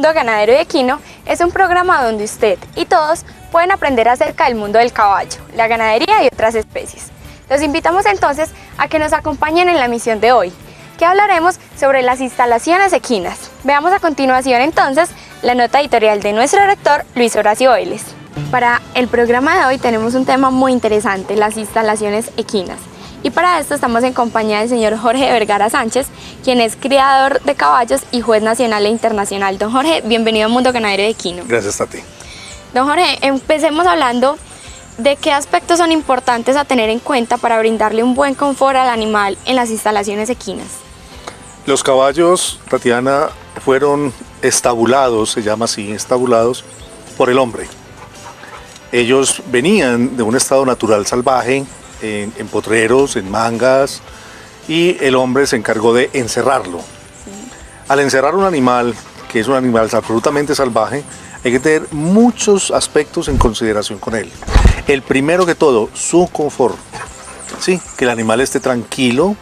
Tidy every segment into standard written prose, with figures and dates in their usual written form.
Mundo Ganadero y Equino es un programa donde usted y todos pueden aprender acerca del mundo del caballo, la ganadería y otras especies. Los invitamos entonces a que nos acompañen en la misión de hoy, que hablaremos sobre las instalaciones equinas. Veamos a continuación entonces la nota editorial de nuestro rector Luis Horacio Vélez. Para el programa de hoy tenemos un tema muy interesante, las instalaciones equinas. Y para esto estamos en compañía del señor Jorge Vergara Sánchez, quien es criador de caballos y juez nacional e internacional. Don Jorge, bienvenido a Mundo Ganadero y Equino. Gracias a ti. Don Jorge, empecemos hablando de qué aspectos son importantes a tener en cuenta para brindarle un buen confort al animal en las instalaciones equinas. Los caballos, Tatiana, fueron estabulados, se llama así, estabulados por el hombre. Ellos venían de un estado natural salvaje, en potreros, en mangas, y el hombre se encargó de encerrarlo. Al encerrar un animal, que es un animal absolutamente salvaje, hay que tener muchos aspectos en consideración con él. El primero que todo, su confort. Sí, que el animal esté tranquilo,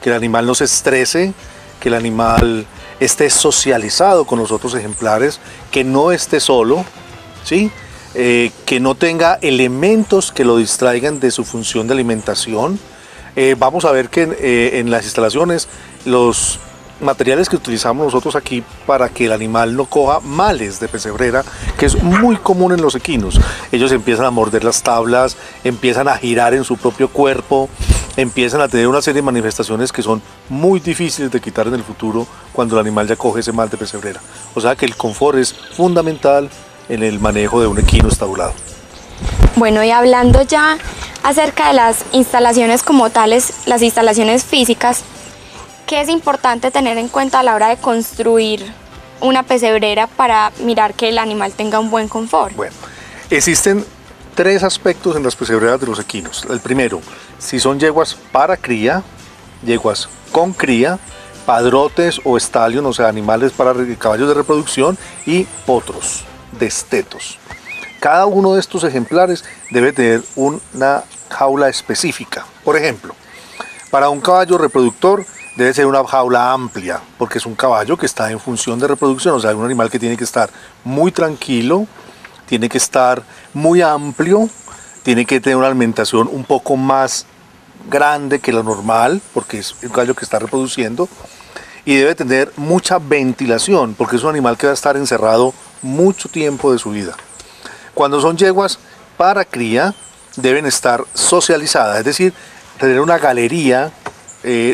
que el animal no se estrese, que el animal esté socializado con los otros ejemplares, que no esté solo, ¿sí? Que no tenga elementos que lo distraigan de su función de alimentación. Vamos a ver que en las instalaciones los materiales que utilizamos nosotros aquí para que el animal no coja males de pesebrera, que es muy común en los equinos. Ellos empiezan a morder las tablas, empiezan a girar en su propio cuerpo, empiezan a tener una serie de manifestaciones que son muy difíciles de quitar en el futuro cuando el animal ya coge ese mal de pesebrera. O sea que el confort es fundamental en el manejo de un equino estabulado. Bueno, y hablando ya acerca de las instalaciones como tales, las instalaciones físicas, ¿qué es importante tener en cuenta a la hora de construir una pesebrera para mirar que el animal tenga un buen confort? Bueno, existen tres aspectos en las pesebreras de los equinos. El primero, si son yeguas para cría, yeguas con cría, padrotes o estalion, o sea, animales para caballos de reproducción, y potros, destetos. Cada uno de estos ejemplares debe tener una jaula específica. Por ejemplo, para un caballo reproductor debe ser una jaula amplia, porque es un caballo que está en función de reproducción, o sea, un animal que tiene que estar muy tranquilo, tiene que estar muy amplio, tiene que tener una alimentación un poco más grande que lo normal, porque es un caballo que está reproduciendo, y debe tener mucha ventilación, porque es un animal que va a estar encerrado mucho tiempo de su vida. Cuando son yeguas para cría, deben estar socializadas, es decir, tener una galería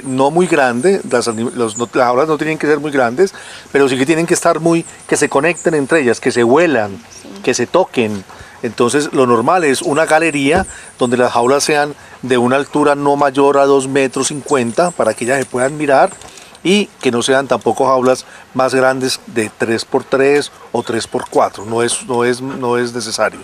no muy grande. Las jaulas no tienen que ser muy grandes, pero sí que tienen que estar que se conecten entre ellas, que se huelan, que se toquen. Entonces lo normal es una galería donde las jaulas sean de una altura no mayor a 2,50 metros para que ellas se puedan mirar, y que no sean tampoco jaulas más grandes de 3x3 o 3x4, no es necesario.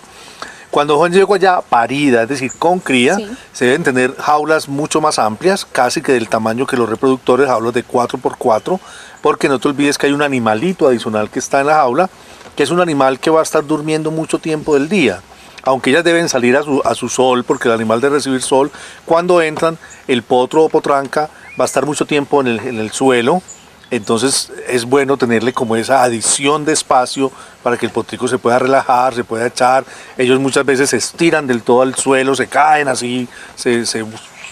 Cuando son yeguas ya paridas, es decir, con cría, sí, se deben tener jaulas mucho más amplias, casi que del tamaño que los reproductores, jaulas de 4x4, porque no te olvides que hay un animalito adicional que está en la jaula, que es un animal que va a estar durmiendo mucho tiempo del día. Aunque ellas deben salir a su sol, porque el animal debe recibir sol, cuando entran, el potro o potranca va a estar mucho tiempo en el suelo. Entonces es bueno tenerle como esa adición de espacio para que el potrico se pueda relajar, se pueda echar. Ellos muchas veces se estiran del todo al suelo, se caen así, se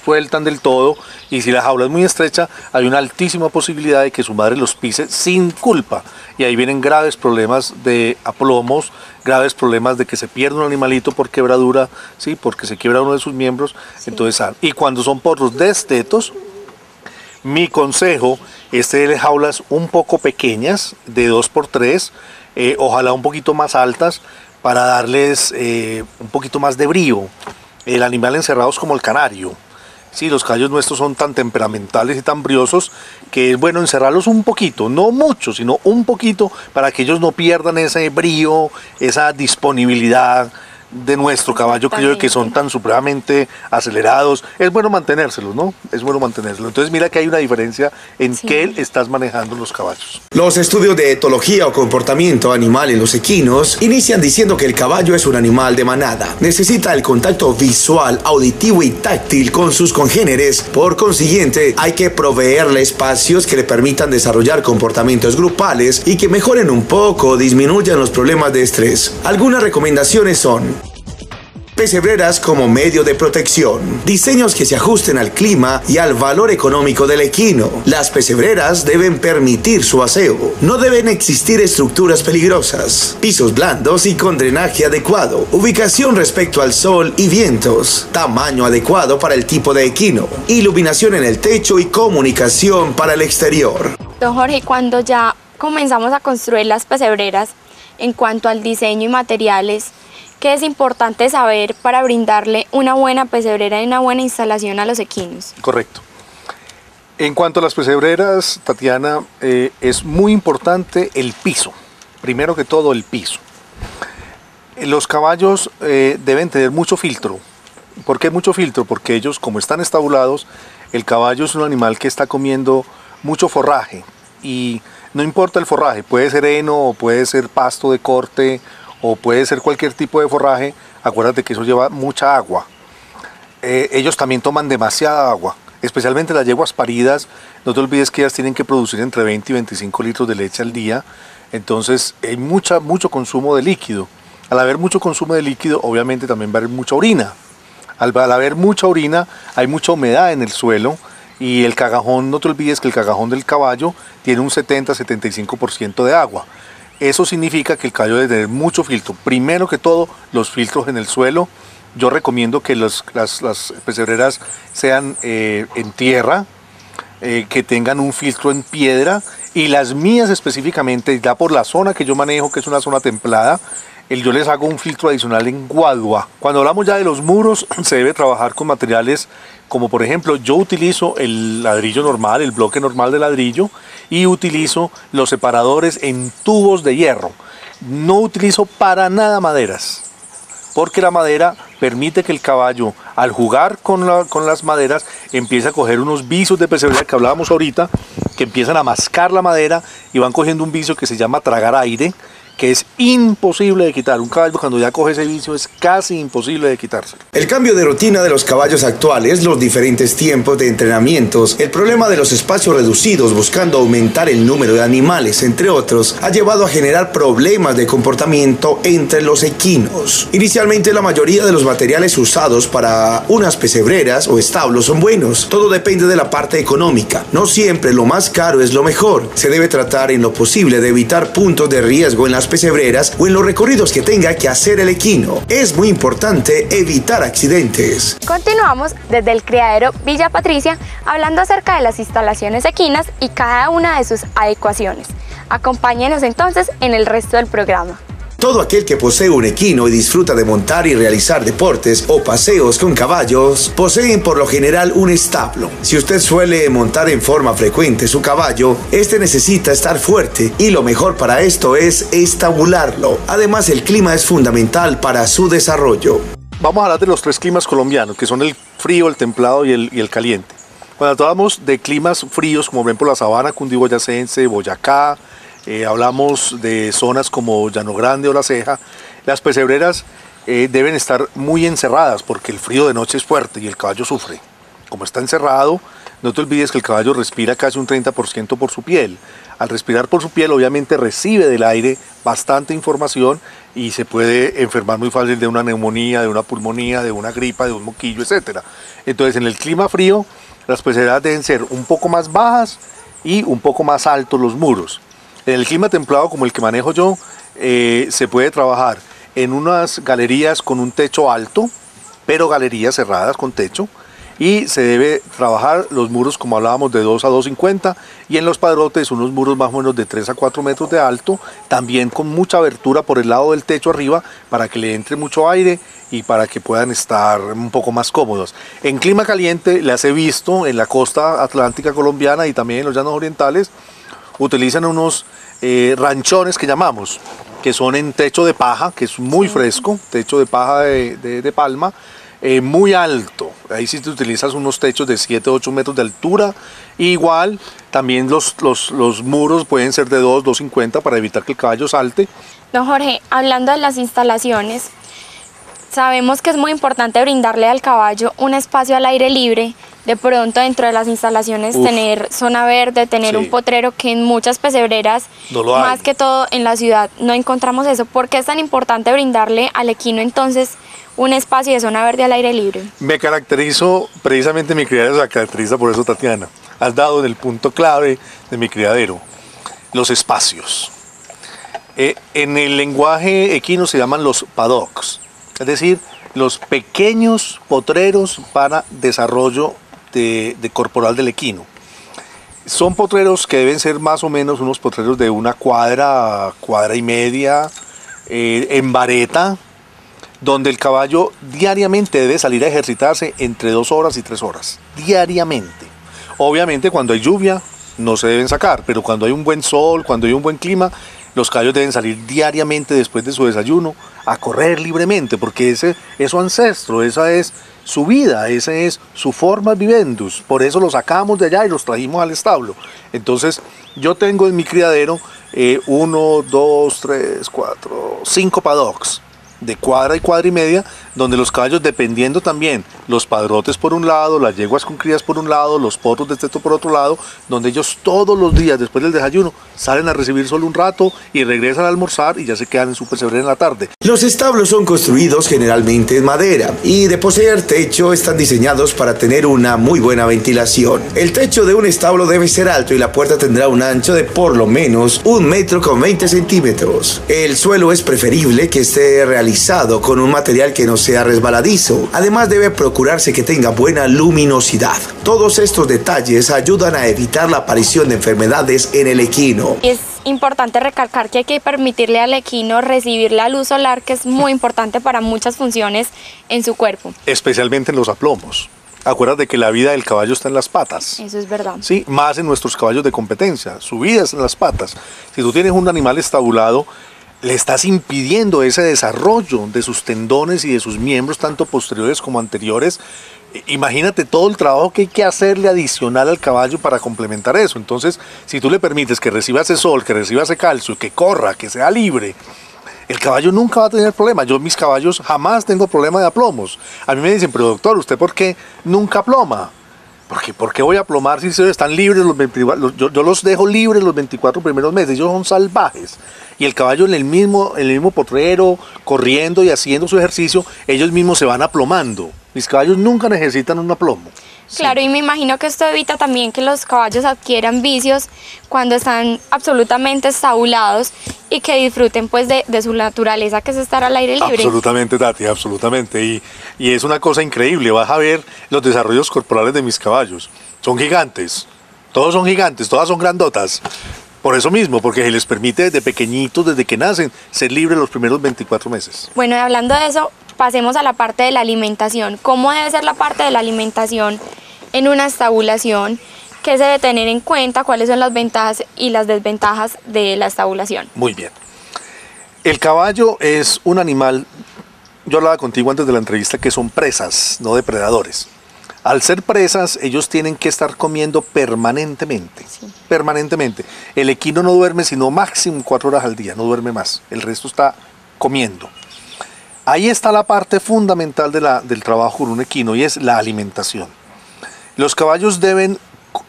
sueltan del todo, y si la jaula es muy estrecha hay una altísima posibilidad de que su madre los pise sin culpa, y ahí vienen graves problemas de aplomos, graves problemas de que se pierde un animalito por quebradura, ¿sí? Porque se quiebra uno de sus miembros. Sí. Entonces, y cuando son potros destetos, mi consejo es tener jaulas un poco pequeñas, de 2x3, ojalá un poquito más altas, para darles un poquito más de brío. El animal encerrado es como el canario. Sí, los caballos nuestros son tan temperamentales y tan briosos que es bueno encerrarlos un poquito, no mucho, sino un poquito, para que ellos no pierdan ese brío, esa disponibilidad de nuestro caballo criollo, que son tan supremamente acelerados. Es bueno mantenérselos, ¿no? Es bueno mantenérselos. Entonces mira que hay una diferencia en qué estás manejando los caballos. Los estudios de etología o comportamiento animal en los equinos inician diciendo que el caballo es un animal de manada. Necesita el contacto visual, auditivo y táctil con sus congéneres. Por consiguiente, hay que proveerle espacios que le permitan desarrollar comportamientos grupales y que mejoren un poco o disminuyan los problemas de estrés. Algunas recomendaciones son: pesebreras como medio de protección. Diseños que se ajusten al clima y al valor económico del equino. Las pesebreras deben permitir su aseo. No deben existir estructuras peligrosas. Pisos blandos y con drenaje adecuado. Ubicación respecto al sol y vientos. Tamaño adecuado para el tipo de equino. Iluminación en el techo y comunicación para el exterior. Don Jorge, cuando ya comenzamos a construir las pesebreras, en cuanto al diseño y materiales, ¿qué es importante saber para brindarle una buena pesebrera y una buena instalación a los equinos? Correcto. En cuanto a las pesebreras, Tatiana, es muy importante el piso. Primero que todo, el piso. Los caballos deben tener mucho filtro. ¿Por qué mucho filtro? Porque ellos, como están estabulados, el caballo es un animal que está comiendo mucho forraje. Y no importa el forraje, puede ser heno, o puede ser pasto de corte, o puede ser cualquier tipo de forraje. Acuérdate que eso lleva mucha agua. Ellos también toman demasiada agua, especialmente las yeguas paridas. No te olvides que ellas tienen que producir entre 20 y 25 litros de leche al día. Entonces hay mucho consumo de líquido. Al haber mucho consumo de líquido, obviamente también va a haber mucha orina. Al haber mucha orina, hay mucha humedad en el suelo. Y el cagajón, no te olvides que el cagajón del caballo tiene un 70-75% de agua. Eso significa que el caballo debe tener mucho filtro. Primero que todo, los filtros en el suelo. Yo recomiendo que las pesebreras sean en tierra, que tengan un filtro en piedra. Y las mías específicamente, ya por la zona que yo manejo, que es una zona templada, yo les hago un filtro adicional en guadua. Cuando hablamos ya de los muros, se debe trabajar con materiales como, por ejemplo, yo utilizo el ladrillo normal, el bloque normal de ladrillo, y utilizo los separadores en tubos de hierro. No utilizo para nada maderas, porque la madera permite que el caballo, al jugar con las maderas, empiece a coger unos vicios de pesebrera que hablábamos ahorita, que empiezan a mascar la madera y van cogiendo un vicio que se llama tragar aire, que es imposible de quitar. Un caballo, cuando ya coge ese vicio, es casi imposible de quitárselo. El cambio de rutina de los caballos actuales, los diferentes tiempos de entrenamientos, el problema de los espacios reducidos buscando aumentar el número de animales, entre otros, ha llevado a generar problemas de comportamiento entre los equinos. Inicialmente, la mayoría de los materiales usados para unas pesebreras o establos son buenos. Todo depende de la parte económica. No siempre lo más caro es lo mejor. Se debe tratar en lo posible de evitar puntos de riesgo en las pesebreras o en los recorridos que tenga que hacer el equino. Es muy importante evitar accidentes. Continuamos desde el criadero Villa Patricia hablando acerca de las instalaciones equinas y cada una de sus adecuaciones. Acompáñenos entonces en el resto del programa. Todo aquel que posee un equino y disfruta de montar y realizar deportes o paseos con caballos, poseen por lo general un establo. Si usted suele montar en forma frecuente su caballo, este necesita estar fuerte y lo mejor para esto es estabularlo. Además, el clima es fundamental para su desarrollo. Vamos a hablar de los tres climas colombianos, que son el frío, el templado y el caliente. Cuando hablamos de climas fríos, como por ejemplo la sabana cundiboyacense, Boyacá, hablamos de zonas como Llano Grande o La Ceja, las pesebreras deben estar muy encerradas porque el frío de noche es fuerte y el caballo sufre. Como está encerrado, no te olvides que el caballo respira casi un 30% por su piel. Al respirar por su piel, obviamente recibe del aire bastante información y se puede enfermar muy fácil de una neumonía, de una pulmonía, de una gripa, de un moquillo, etc. Entonces, en el clima frío, las pesebreras deben ser un poco más bajas y un poco más altos los muros. En el clima templado como el que manejo yo, se puede trabajar en unas galerías con un techo alto, pero galerías cerradas con techo, y se debe trabajar los muros como hablábamos de 2 a 2,50 y en los padrotes unos muros más o menos de 3 a 4 metros de alto, también con mucha abertura por el lado del techo arriba para que le entre mucho aire y para que puedan estar un poco más cómodos. En clima caliente las he visto en la costa atlántica colombiana y también en los llanos orientales, utilizan unos ranchones que llamamos. que son en techo de paja, que es muy fresco, techo de paja de palma, muy alto. Ahí sí te utilizas unos techos de 7, 8 metros de altura. Igual, también los muros pueden ser de 2,50 para evitar que el caballo salte. Don Jorge, hablando de las instalaciones, sabemos que es muy importante brindarle al caballo un espacio al aire libre. De pronto dentro de las instalaciones tener zona verde, tener un potrero, que en muchas pesebreras, no lo hay. Más que todo en la ciudad, no encontramos eso. ¿Por qué es tan importante brindarle al equino entonces un espacio de zona verde al aire libre? Me caracterizo, precisamente mi criadero se caracteriza por eso, Tatiana. Has dado en el punto clave de mi criadero, los espacios. En el lenguaje equino se llaman los paddocks, es decir, los pequeños potreros para desarrollo de corporal del equino. Son potreros que deben ser más o menos unos potreros de una cuadra, cuadra y media, en vareta, donde el caballo diariamente debe salir a ejercitarse entre 2 horas y 3 horas, diariamente. Obviamente cuando hay lluvia no se deben sacar, pero cuando hay un buen sol, cuando hay un buen clima, los caballos deben salir diariamente después de su desayuno a correr libremente, porque ese es su ancestro, esa es su vida, esa es su forma vivendus. Por eso los sacamos de allá y los trajimos al establo. Entonces yo tengo en mi criadero 1, 2, 3, 4, 5 paddocks de cuadra y media, donde los caballos, dependiendo también, los padrotes por un lado, las yeguas con crías por un lado, los potros de teto por otro lado, donde ellos todos los días después del desayuno salen a recibir solo un rato y regresan a almorzar y ya se quedan en su pesebre en la tarde. Los establos son construidos generalmente en madera y de poseer techo están diseñados para tener una muy buena ventilación. El techo de un establo debe ser alto y la puerta tendrá un ancho de por lo menos 1,20 m. El suelo es preferible que esté realizado con un material que no sea resbaladizo. Además debe procurarse que tenga buena luminosidad. Todos estos detalles ayudan a evitar la aparición de enfermedades en el equino. Es importante recalcar que hay que permitirle al equino recibir la luz solar, que es muy importante para muchas funciones en su cuerpo. Especialmente en los aplomos. Acuérdate que la vida del caballo está en las patas. Eso es verdad. Sí, más en nuestros caballos de competencia. Su vida es en las patas. Si tú tienes un animal estabulado, le estás impidiendo ese desarrollo de sus tendones y de sus miembros, tanto posteriores como anteriores. Imagínate todo el trabajo que hay que hacerle adicional al caballo para complementar eso. Entonces, si tú le permites que reciba ese sol, que reciba ese calcio, que corra, que sea libre, el caballo nunca va a tener problema. Yo, mis caballos, jamás tengo problema de aplomos. A mí me dicen, pero doctor, ¿usted por qué nunca aploma? ¿Por qué voy a aplomar si están libres los 24? Yo los dejo libres los 24 primeros meses, ellos son salvajes. Y el caballo en el mismo potrero, corriendo y haciendo su ejercicio, ellos mismos se van aplomando. Mis caballos nunca necesitan un aplomo. Claro, y me imagino que esto evita también que los caballos adquieran vicios cuando están absolutamente estabulados y que disfruten pues de su naturaleza, que es estar al aire libre. Absolutamente, Tati, absolutamente. Y es una cosa increíble, vas a ver los desarrollos corporales de mis caballos. Son gigantes, todos son gigantes, todas son grandotas. Por eso mismo, porque se les permite desde pequeñitos, desde que nacen, ser libres los primeros 24 meses. Bueno, y hablando de eso, pasemos a la parte de la alimentación. ¿Cómo debe ser la parte de la alimentación en una estabulación? ¿Qué se debe tener en cuenta? ¿Cuáles son las ventajas y las desventajas de la estabulación? Muy bien. El caballo es un animal, yo hablaba contigo antes de la entrevista, que son presas, no depredadores. Al ser presas, ellos tienen que estar comiendo permanentemente, permanentemente. El equino no duerme sino máximo 4 horas al día, no duerme más. El resto está comiendo. Ahí está la parte fundamental del trabajo con un equino, y es la alimentación. Los caballos deben,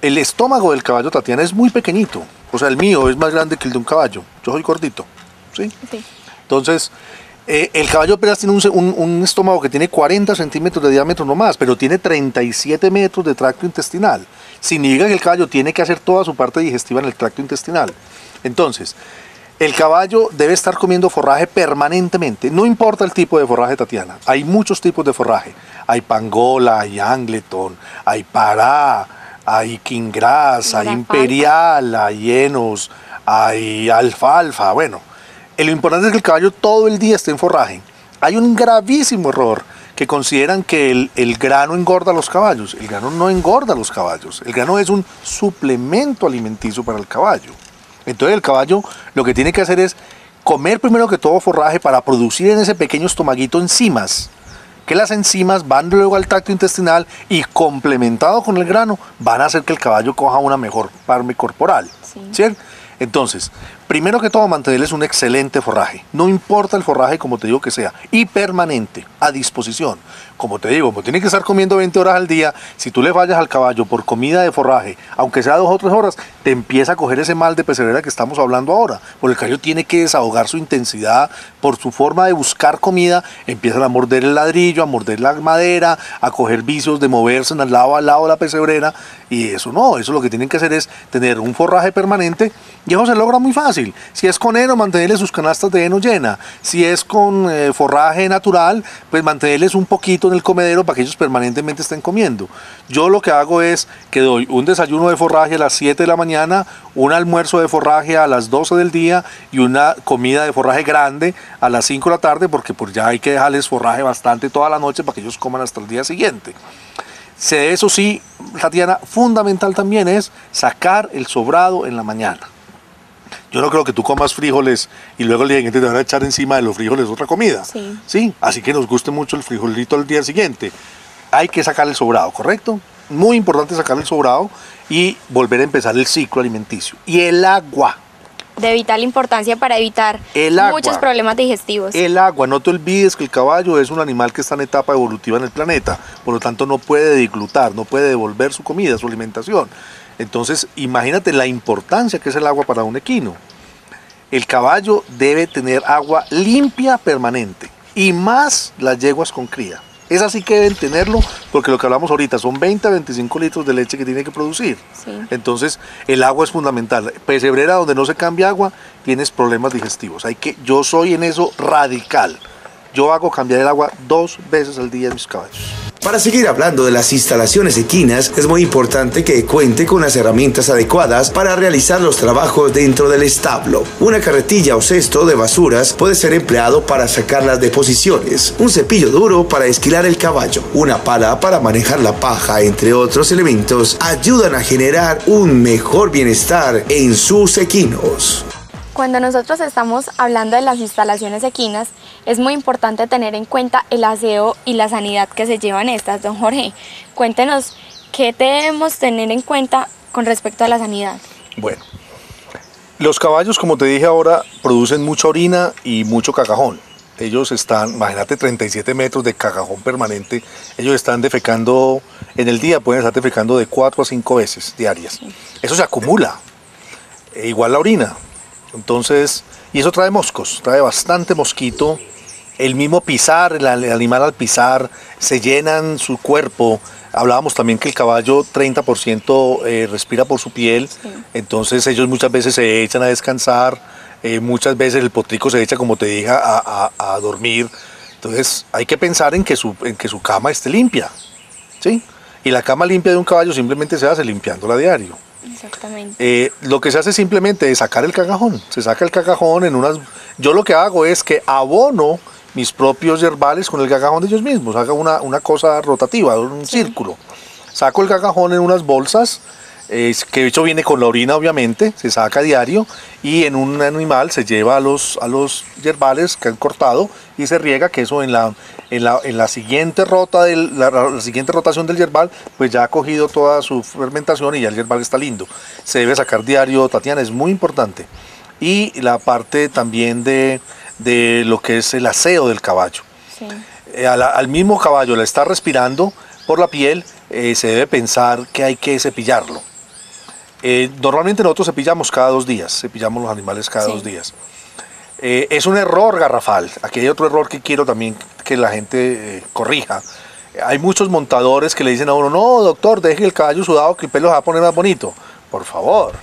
el estómago del caballo, Tatiana, es muy pequeñito. O sea, el mío es más grande que el de un caballo. Yo soy gordito, ¿sí? Sí. Entonces, el caballo apenas tiene un estómago que tiene 40 centímetros de diámetro no más, pero tiene 37 metros de tracto intestinal. Significa que el caballo tiene que hacer toda su parte digestiva en el tracto intestinal. Entonces, el caballo debe estar comiendo forraje permanentemente. No importa el tipo de forraje, Tatiana. Hay muchos tipos de forraje. Hay pangola, hay angleton, hay pará, hay king grass, hay imperial, hay enos, hay alfalfa. Bueno, lo importante es que el caballo todo el día esté en forraje. Hay un gravísimo error que consideran que el grano engorda a los caballos. El grano no engorda a los caballos. El grano es un suplemento alimenticio para el caballo. Entonces el caballo lo que tiene que hacer es Comer primero que todo forraje para producir en ese pequeño estomaguito enzimas, que las enzimas van luego al tracto intestinal y complementado con el grano van a hacer que el caballo coja una mejor parme corporal, ¿cierto? Entonces, primero que todo, mantenerles un excelente forraje. No importa el forraje, como te digo que sea, y permanente, a disposición. Como te digo, como tiene que estar comiendo 20 horas al día, si tú le fallas al caballo por comida de forraje, aunque sea 2 o 3 horas, te empieza a coger ese mal de pesebrera que estamos hablando ahora. Porque el caballo tiene que desahogar su intensidad por su forma de buscar comida, empiezan a morder el ladrillo, a morder la madera, a coger vicios de moverse al lado de la pesebrera, y eso no, eso lo que tienen que hacer es tener un forraje permanente, y eso se logra muy fácil. Si es con heno, mantenerle sus canastas de heno llena. Si es con forraje natural, pues mantenerles un poquito en el comedero para que ellos permanentemente estén comiendo. Yo lo que hago es que doy un desayuno de forraje a las 7 de la mañana, un almuerzo de forraje a las 12 del día y una comida de forraje grande a las 5 de la tarde, porque pues ya hay que dejarles forraje bastante toda la noche para que ellos coman hasta el día siguiente. Eso sí, Tatiana, fundamental también es sacar el sobrado en la mañana. Yo no creo que tú comas frijoles y luego el día siguiente te van a echar encima de los frijoles otra comida. Sí. Así que nos guste mucho el frijolito al día siguiente. Hay que sacar el sobrado, ¿correcto? Muy importante sacar el sobrado y volver a empezar el ciclo alimenticio. Y el agua. De vital importancia para evitar muchos problemas digestivos. El agua, no te olvides que el caballo es un animal que está en etapa evolutiva en el planeta, por lo tanto no puede diglutar, no puede devolver su comida, su alimentación. Entonces, imagínate la importancia que es el agua para un equino. El caballo debe tener agua limpia permanente, y más las yeguas con cría. Es así que deben tenerlo, porque lo que hablamos ahorita son 20 a 25 litros de leche que tiene que producir. Entonces, el agua es fundamental. Pesebrera donde no se cambia agua, tienes problemas digestivos. Yo soy en eso radical. Yo hago cambiar el agua 2 veces al día en mis caballos. Para seguir hablando de las instalaciones equinas, es muy importante que cuente con las herramientas adecuadas para realizar los trabajos dentro del establo. Una carretilla o cesto de basuras puede ser empleado para sacar las deposiciones, un cepillo duro para esquilar el caballo, una pala para manejar la paja, entre otros elementos, ayudan a generar un mejor bienestar en sus equinos. Cuando nosotros estamos hablando de las instalaciones equinas, es muy importante tener en cuenta el aseo y la sanidad que se llevan estas. Don Jorge, cuéntenos qué debemos tener en cuenta con respecto a la sanidad. Bueno, los caballos, como te dije ahora, producen mucha orina y mucho cacajón. Ellos están, imagínate, 37 metros de cacajón permanente. Ellos están defecando en el día, pueden estar defecando de 4 a 5 veces diarias. Eso se acumula, igual la orina. Entonces, y eso trae moscos, trae bastante mosquito. El mismo pisar, el animal al pisar, se llenan su cuerpo. Hablábamos también que el caballo 30% respira por su piel, entonces ellos muchas veces se echan a descansar, muchas veces el potrico se echa, como te dije, a dormir. Entonces hay que pensar en que su cama esté limpia, ¿sí? Y la cama limpia de un caballo simplemente se hace limpiándola a diario. Exactamente. Lo que se hace simplemente es sacar el cacajón. Se saca el cacajón en unas... Yo lo que hago es que abono mis propios yerbales con el cacajón de ellos mismos. Hago una cosa rotativa, un círculo. Saco el cacajón en unas bolsas, que de hecho viene con la orina obviamente, se saca a diario, y en un animal se lleva a los yerbales que han cortado y se riega, que eso en la siguiente la siguiente rotación del yerbal, pues ya ha cogido toda su fermentación y ya el yerbal está lindo. Se debe sacar diario, Tatiana, es muy importante. Y la parte también de lo que es el aseo del caballo. Al mismo caballo le está respirando por la piel, se debe pensar que hay que cepillarlo. Normalmente nosotros cepillamos cada 2 días, cepillamos los animales cada 2 días. Es un error garrafal. Aquí hay otro error que quiero también que la gente corrija. Hay muchos montadores que le dicen a uno: no, doctor, deje el caballo sudado que el pelo se va a poner más bonito. Por favor.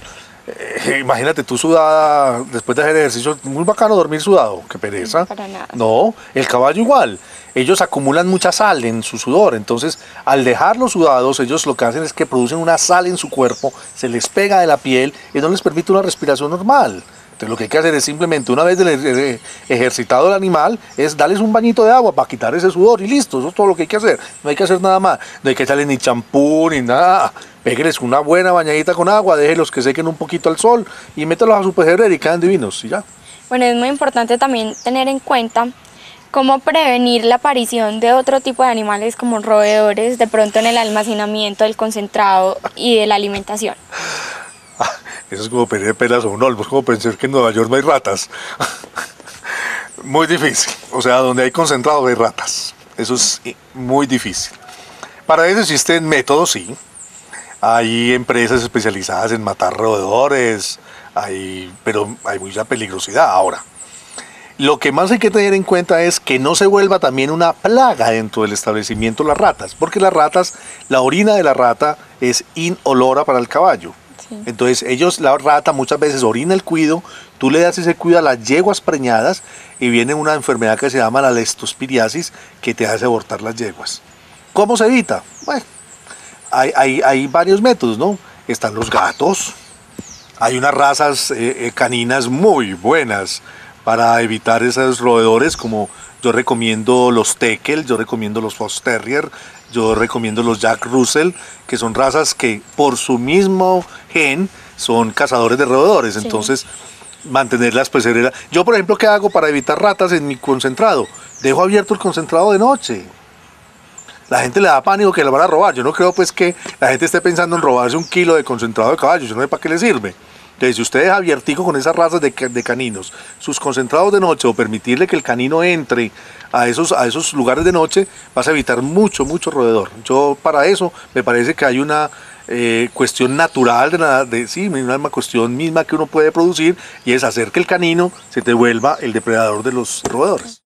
Imagínate tú sudada después de hacer ejercicio, muy bacano dormir sudado, qué pereza. Para nada. No, el caballo igual, ellos acumulan mucha sal en su sudor, entonces al dejarlos sudados, ellos lo que hacen es que producen una sal en su cuerpo, se les pega de la piel y no les permite una respiración normal. Entonces lo que hay que hacer es simplemente, una vez ejercitado el animal, es darles un bañito de agua para quitar ese sudor y listo, eso es todo lo que hay que hacer. No hay que hacer nada más, no hay que echarle ni champú ni nada. Pégueles una buena bañadita con agua, déjelos que sequen un poquito al sol y mételos a su pesebrera y quedan divinos y ya. Bueno, es muy importante también tener en cuenta cómo prevenir la aparición de otro tipo de animales como roedores, de pronto en el almacenamiento del concentrado y de la alimentación. Eso es como pedir pelas o un olmo, es como pensar que en Nueva York no hay ratas. Muy difícil, o sea, donde hay concentrado hay ratas. Eso es muy difícil. Para eso existen métodos, sí. Hay empresas especializadas en matar roedores, pero hay mucha peligrosidad ahora. Lo que más hay que tener en cuenta es que no se vuelva también una plaga dentro del establecimiento las ratas, porque las ratas, la orina de la rata es inolora para el caballo. Sí. Entonces la rata muchas veces orina el cuido, tú le das ese cuido a las yeguas preñadas y viene una enfermedad que se llama la leptospiriasis que te hace abortar las yeguas. ¿Cómo se evita? Bueno, hay varios métodos, ¿no? Están los gatos, hay unas razas caninas muy buenas para evitar esos roedores, como yo recomiendo los Teckel, yo recomiendo los Fox Terrier, yo recomiendo los Jack Russell, que son razas que por su mismo gen son cazadores de roedores, sí. Entonces mantenerlas pues era... Yo por ejemplo, ¿qué hago para evitar ratas en mi concentrado? Dejo abierto el concentrado de noche. La gente le da pánico que la van a robar. Yo no creo pues que la gente esté pensando en robarse 1 kilo de concentrado de caballo, yo no sé para qué le sirve. Entonces, si usted deja abiertico con esas razas de caninos, sus concentrados de noche, o permitirle que el canino entre a esos lugares de noche, vas a evitar mucho roedor. Yo para eso me parece que hay una cuestión natural, una cuestión misma que uno puede producir, y es hacer que el canino se te vuelva el depredador de los roedores.